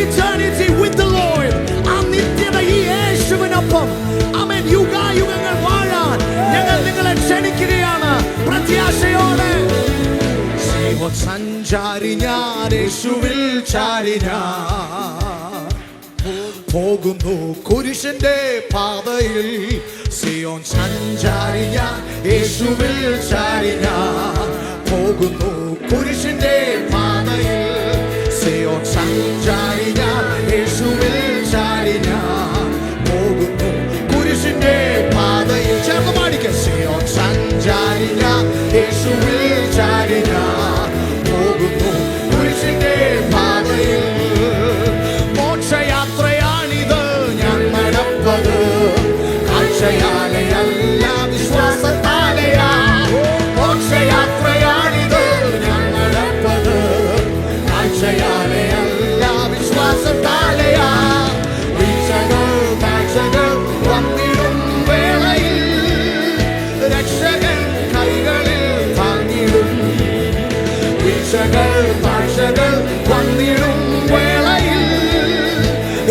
eternity with the Lord. ആ നിത്യത ഈ യേശുവിനൊപ്പം ആമേൻ യുഗായുഗങ്ങൾ വാഴാൻ ഞങ്ങൾ നിങ്ങളെ ക്ഷണിക്കുകയാണ് പ്രത്യാശയോടെ. സിയോൻ സഞ്ചാരി ഞാൻ, യേശുവിൽ ചാരി ഞാൻ പോകുന്നു കുരിശിന്റെ പാതയിൽ. സിയോൻ സഞ്ചാരി ഞാൻ, യേശുവിൽ ചാരി ഞാൻ പോകുന്നു കുരിശിന്റെ പാതയിൽ. സിയോൻ സഞ്ചാരി ഞാൻ, യേശുവിൽ ചാരി ഞാൻ പോകുന്നു കുരിശിന്റെ പാതയിൽ. ചേർന്ന് പാടിക്കുക. സിയോൻ സഞ്ചാരി ഞാൻ, യേശുവിൽ ചാരി ഞാൻ പോകുന്നു കുരിശിന്റെ പാതയിൽ. മോക്ഷയാത്രയാണിത് ഞാൻ നടപ്പത്, കാഴ്ചയാലെയല്ല വിശ്വാസത്താലെയാ. മോക്ഷയാത്രയാണിത് ഞാൻ നടപ്പത്, കാഴ്ചയാലെയല്ല വിശ്വാസത്താലെയാ. വീഴ്ചകൾ താഴ്ചകൾ വന്നിടും വേളയിൽ രക്ഷകൻ കൈകളിൽ താങ്ങിടും. വീഴ്ചകൾ താഴ്ചകൾ വന്നിടും വേളയിൽ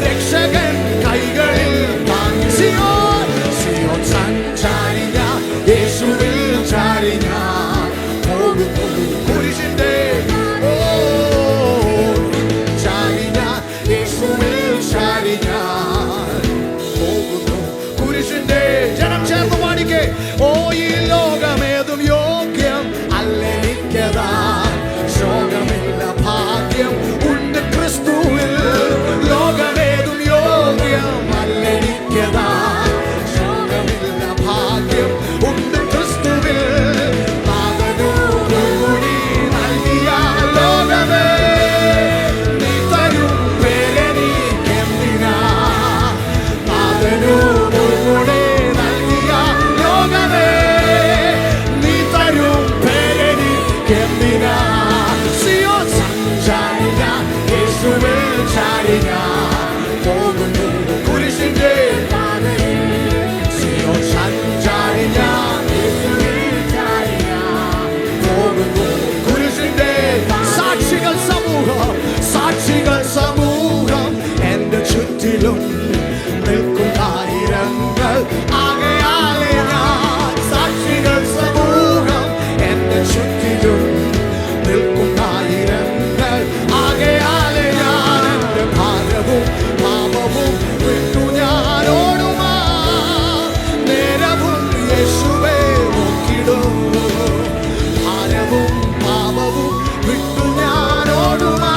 രക്ഷകൻ കൈകളിൽ താങ്ങി. സിയോൻ സിയോൻ സഞ്ചാരി ഞാൻ, യേശുവിൽ ചാരി ഞാൻ പോകുന്നു കുരിശിന്റെ ചാരി ഞാൻ, യേശുവിൽ ചാരി ഞാൻ പോകുന്നു കുരിശിന്റെ. ജനം ചേർന്ന് പാടിക്കേ. ഓ ഈ ലോകമേതും യോഗ്യം അല്ലെനിക്കതാ, ശോകമില്ല ഭാഗ്യം ഉണ്ട് ക്രിസ്തുവിൽ. ലോകമേതും യോഗ്യം അല്ലെനിക്കതാ, ശോകമില്ല ഭാഗ്യം ഉണ്ട് ക്രിസ്തുവിൽ. നാഥനോടുകൂടി നൽകിയ ലോകമേ നീ തരും പേരെനിക്കെന്തിനാ. നാഥനോടുകൂടി നൽകിയ ലോകമേ നീ തരും പേരെനിക്കെന്തിനാ. സിയോൻ സഞ്ചാരി ഞാൻ, യേശുവിൽ ചാരി ഞാൻ പോകുന്നു കുരിശിന്റെ പാതയിൽ. സിയോൻ സഞ്ചാരി ഞാൻ, യേശുവിൽ ചാരി ഞാൻ പോകുന്നു കുരിശിന്റെ. സാക്ഷികൾ സമൂഹം, സാക്ഷികൾ സമൂഹം എന്റെ ചുറ്റിലും നിൽക്കും ആയിരങ്ങൾ ആകയാലെ ഞാൻ. സാക്ഷികൾ സമൂഹം എന്റെ ചുറ്റിലും നിൽക്കും ആയിരങ്ങൾ ആകയാലെ ഞാൻ. എന്റെ ഭാരവും പാപവും വിട്ടു ഞാൻ ഓടുമാ, നേരവും യേശുവേ നോക്കിടും. ഭാരവും പാപവും വിട്ടു ഞാൻ ഓടുമാ,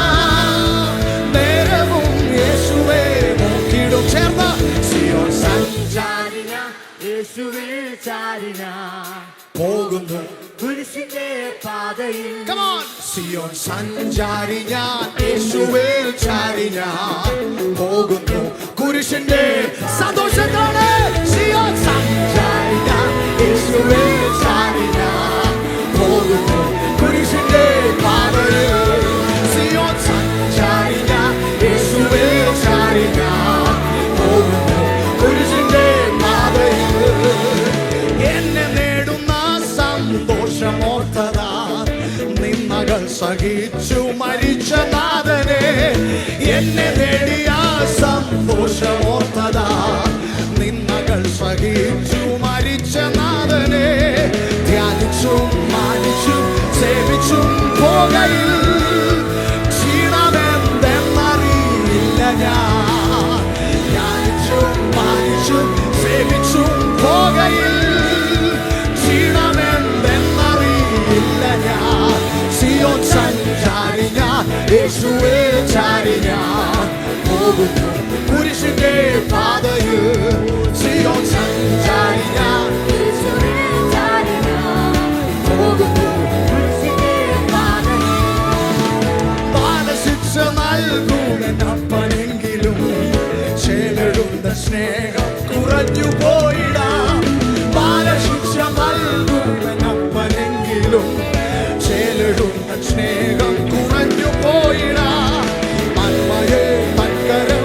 നേരവും യേശുവേ നോക്കിടും. ചേർന്ന് സിയോൻ സഞ്ചാരി ഞാൻ, യേശുവിൽ ചാരി ഞാൻ പോകുന്നു കുരിശിന്റെ പാതയിൽ. Come on. സിയോൻ സഞ്ചാരി ഞാൻ, യേശുവിൽ ചാരി ഞാൻ പോകുന്നു കുരിശിന്റെ. സന്തോഷത്തോടെ സിയോൻ സഞ്ചാരി ഞാൻ, യേശുവിൽ ചാരി ഞാൻ പോകുന്നു കുരിശിന്റെ പാതയിൽ. സിയോൻ സഞ്ചാരി ഞാൻ, യേശുവിൽ ചാരി ഞാൻ പോകുന്നു കുരിശിന്റെ പാതയിൽ. എന്നെ നേടുന്ന സന്തോഷമോർത്തതാ, നിന്മകൾ സഹിച്ചു മരിച്ച നാഥനെ. എന്നെ നേടിയ സന്തോഷമോർത്തതാ, നിന്മകൾ സഹിച്ചു മരിച്ച നാഥനെ. ധ്യാനിച്ചും മാനിച്ചും സേവിച്ചും പോകയിൽ ക്ഷീണമെന്തെന്നറിയില്ല ഞാൻ. ധ്യാനിച്ചും മാനിച്ചും സേവിച്ചും പോകയിൽ ക്ഷീണമെന്തെന്നറിയില്ല ഞാൻ. സിയോൻ സഞ്ചാരി ഞാൻ, യേശുവിൽ ചാരി ഞാൻ പോകുന്നു കുരിശിന്റെ പാതയിൽ. സിയോൻ സഞ്ചാരി ഞാൻ, യേശുവിൽ ചാരി ഞാൻ പോകുന്നു കുരിശിന്റെ പാതയിൽ. ബാലശിക്ഷ നൽകുമെന്നപ്പനെങ്കിലും ചേലെടുത്ത സ്നേഹം കുറഞ്ഞു പോയിടാം. ബാലശിക്ഷ നൽകുമെന്നപ്പനെങ്കിലും ചേലെടുത്ത സ്നേഹം കുറഞ്ഞു പോയിടാം. നന്മയെ തക്കരം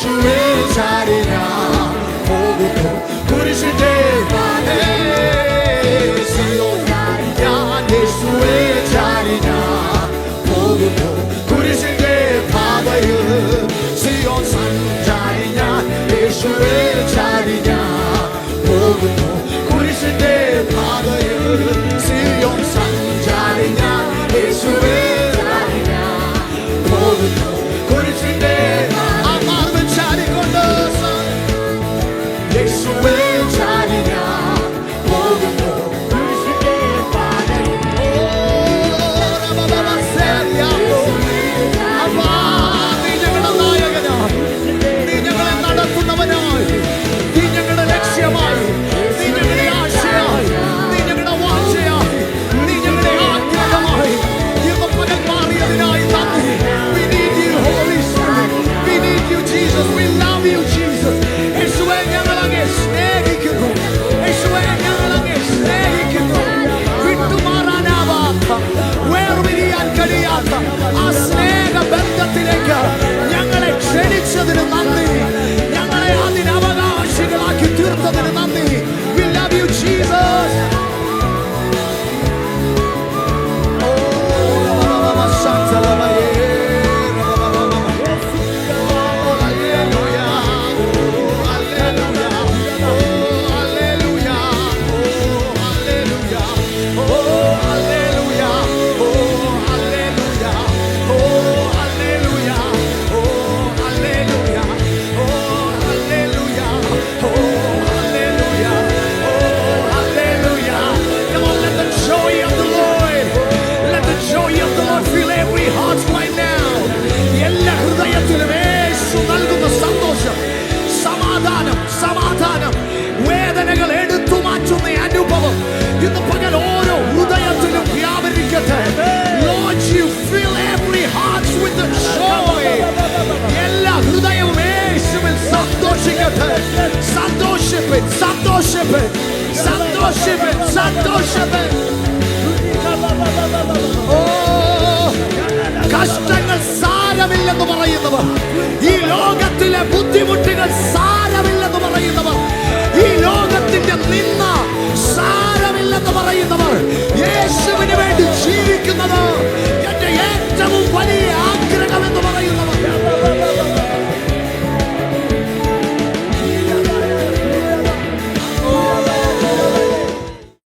യേശുവേ ചാരി ഞാൻ പോകുന്നു കുരിശിന്റെ പാതേ സിയോൻ ഞാൻ യേശുവേ ചാരി ഞാൻ പോകുന്നു കുരിശിന്റെ പാതയിൽ സിയോൻ സഞ്ചാരി ഞാൻ യേശുവേ ചാരി ഞാൻ പോകുന്നു കുരിശിന്റെ പാതയിൽ സിയോൻ സഞ്ചാരി ഞാൻ യേശുവേ ചാരി ഞാൻ പോകുന്നു കുരിശിന്റെ ആ മാർവിൽ ചാരിക്കൊണ്ട് യേശുവേ ചാരി ഞാൻ പോകുന്നു കുരിശിന്റെ പാതയിൽ നീ ഞങ്ങളുടെ നായകനായി, നീ ഞങ്ങളെ നടത്തുന്നവനായി, നീ ഞങ്ങളുടെ ലക്ഷ്യമായി, നീ ഞങ്ങളുടെ ആശയായി, നീ ഞങ്ങളുടെ വാഞ്ചയായി, നീ ഞങ്ങളുടെ ആഗ്രഹമായി ഇന്ന് പകൽ മാറിയതിനായി നന്ദി. We need you, Holy Spirit. We need you, Jesus. We love you, Jesus. യേശുവേ ഞങ്ങൾ അങ്ങേ സ്നേഹിക്കുന്നു, യേശുവേ ഞങ്ങൾ അങ്ങേ സ്നേഹിക്കുന്നു. വിട്ടുമാറാനാവാത്ത, വേർപിരിയാൻ കഴിയാത്ത ആ സ്നേഹബന്ധത്തിലേക്ക് ഞങ്ങളെ ക്ഷണിച്ചതിന് നന്ദി, ഞങ്ങളെ അതിന് അവകാശികളാക്കി തീർത്തതിന് നന്ദി. We love you, Jesus. സമാധാനം വേദനകൾ എടുത്തു മാറ്റുന്ന അനുഭവം ഇന്ന് പകൽ ഓരോ ഹൃദയത്തിലും വ്യാപരിക്കട്ടെ. Lord, you fill every heart with the joy. എല്ലാ ഹൃദയവും യേശുവിൽ സന്തോഷിക്കട്ടെ. സന്തോഷിപ്പിൻ, സന്തോഷിപ്പിൻ, സന്തോഷിപ്പിൻ, സന്തോഷിപ്പിൻ. ഓ കഷ്ടങ്ങൾ സാരമില്ലെന്ന് പറയുന്നവർ, ഈ ലോകത്തിലെ ബുദ്ധിമുട്ടുകൾ